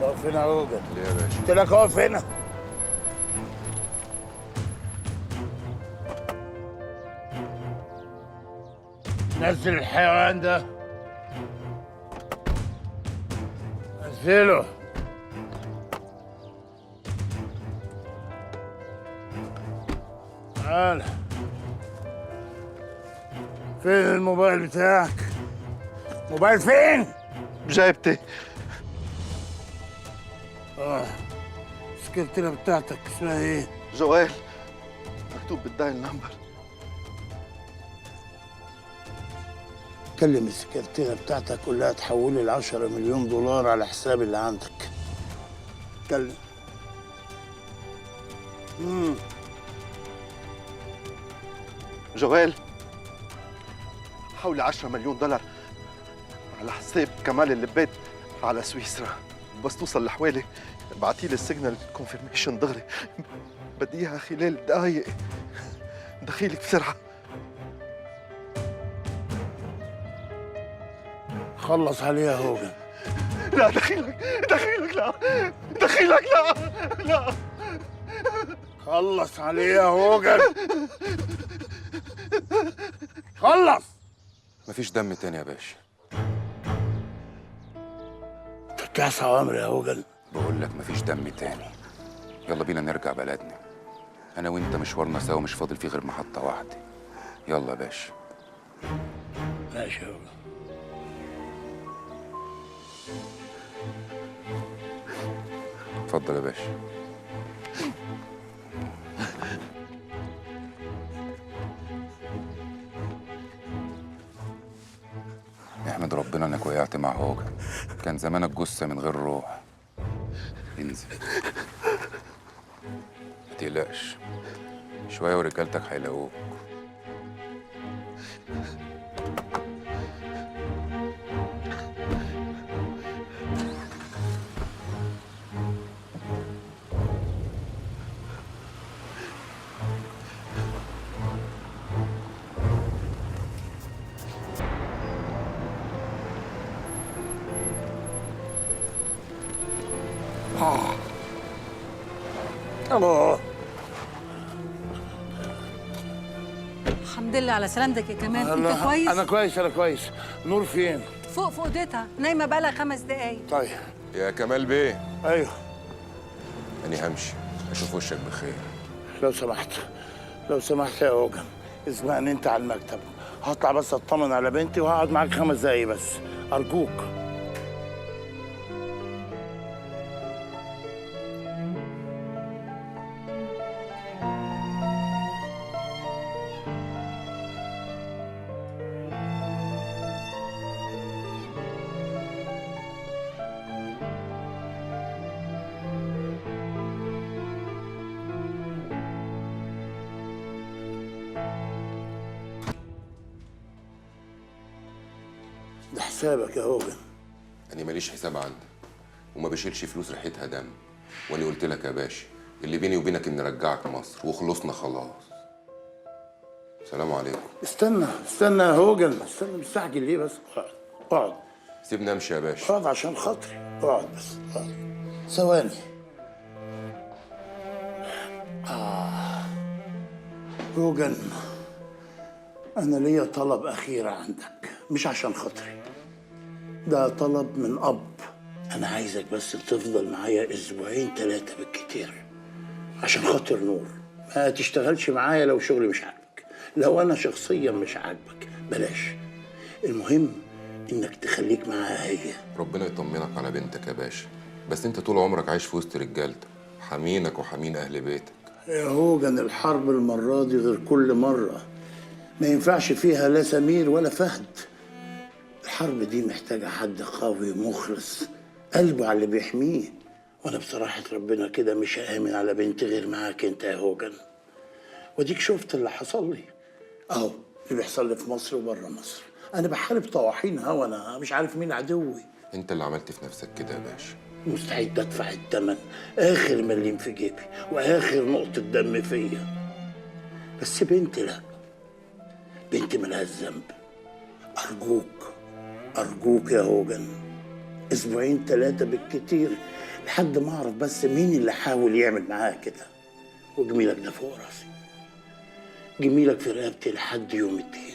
اقف هنا يا هوجن. ليه يا باشا؟ قلت لك اقف هنا. نزل الحيوان ده. نزله. تعال. فين الموبايل بتاعك؟ موبايل فين؟ جايبتي. السكرتيرة بتاعتك اسمها ايه؟ جوال، مكتوب بالدايل نمبر. كلم السكرتيرة بتاعتك قول لها تحول لي 10 مليون دولار على حساب اللي عندك. كلم. جوال، حولي 10 مليون دولار على حساب كمال اللي ببيت على سويسرا. بس توصل لحوالي ابعتي لي السيجنال كونفirmation دغري. بدي اياها خلال دقايق. دخيلك بسرعه. خلص عليها يا هوجن. لا دخيلك، دخيلك لا، دخيلك لا لا. خلص عليها يا هوجن. خلص. مفيش دم تاني يا باشا. تكاس اوامر يا هوجن. بقول لك مفيش دم تاني. يلا بينا نرجع بلدنا. انا وانت مشوارنا سوا مش فاضل فيه غير محطة واحدة. يلا يا باشا. ماشي يا هوجن. اتفضل يا باشا. احمد ربنا انك وقعت مع هوجن. كان زمانك جثة من غير روح. انزل. ما تقلقش. شوية ورجالتك هيلاقوك. الله. الحمد لله على سلامتك يا كمال. انت كويس؟ انا كويس انا كويس. نور فين؟ فوق اوضتها نايمه بقالها 5 دقايق. طيب. يا كمال بيه. ايوه. أنا همشي أشوف وشك بخير. لو سمحت لو سمحت يا هوجن اسمعني انت على المكتب. هطلع بس اطمن على بنتي وهقعد معاك 5 دقايق بس ارجوك. ده حسابك يا هوجن. أنا ماليش حساب عندك وما بشيلش فلوس ريحتها دم. وأنا قلت لك يا باشا اللي بيني وبينك إني أرجعك مصر وخلصنا خلاص. سلام عليكم. استنى يا هوجن. استنى مستعجل ليه بس؟ اقعد. سيبني أمشي يا باشا. اقعد عشان خاطري. اقعد بس اقعد. ثواني. هوجن أنا ليا طلب أخير عندك مش عشان خاطري. ده طلب من أب. أنا عايزك بس تفضل معايا 2 3 بالكتير عشان خاطر نور. ما تشتغلش معايا لو شغلي مش عاجبك. لو أنا شخصيا مش عاجبك بلاش. المهم إنك تخليك معاها هي. ربنا يطمنك على بنتك يا باشا. بس أنت طول عمرك عايش في وسط رجالتك حامينك وحامين أهل بيتك. يا هوجن الحرب المرة دي غير كل مرة. ما ينفعش فيها لا سمير ولا فهد. الحرب دي محتاجة حد قوي مخلص قلبه على اللي بيحميه. وانا بصراحة ربنا كده مش هآمن على بنتي غير معاك انت يا هوجن. وديك شفت اللي حصل لي اهو. اللي بيحصل لي في مصر وبره مصر. انا بحارب طواحين هوا. انا مش عارف مين عدوي. أنت اللي عملت في نفسك كده يا باشا. مستعد ادفع الثمن. اخر مليم في جيبي واخر نقطة دم فيا. بس بنتي لا. بنتي ملهاش ذنب. أرجوك يا هوجن 2 3 بالكتير لحد ما اعرف بس مين اللي حاول يعمل معاها كده. وجميلك ده فوق راسي، جميلك في رقبتي لحد يوم الدين.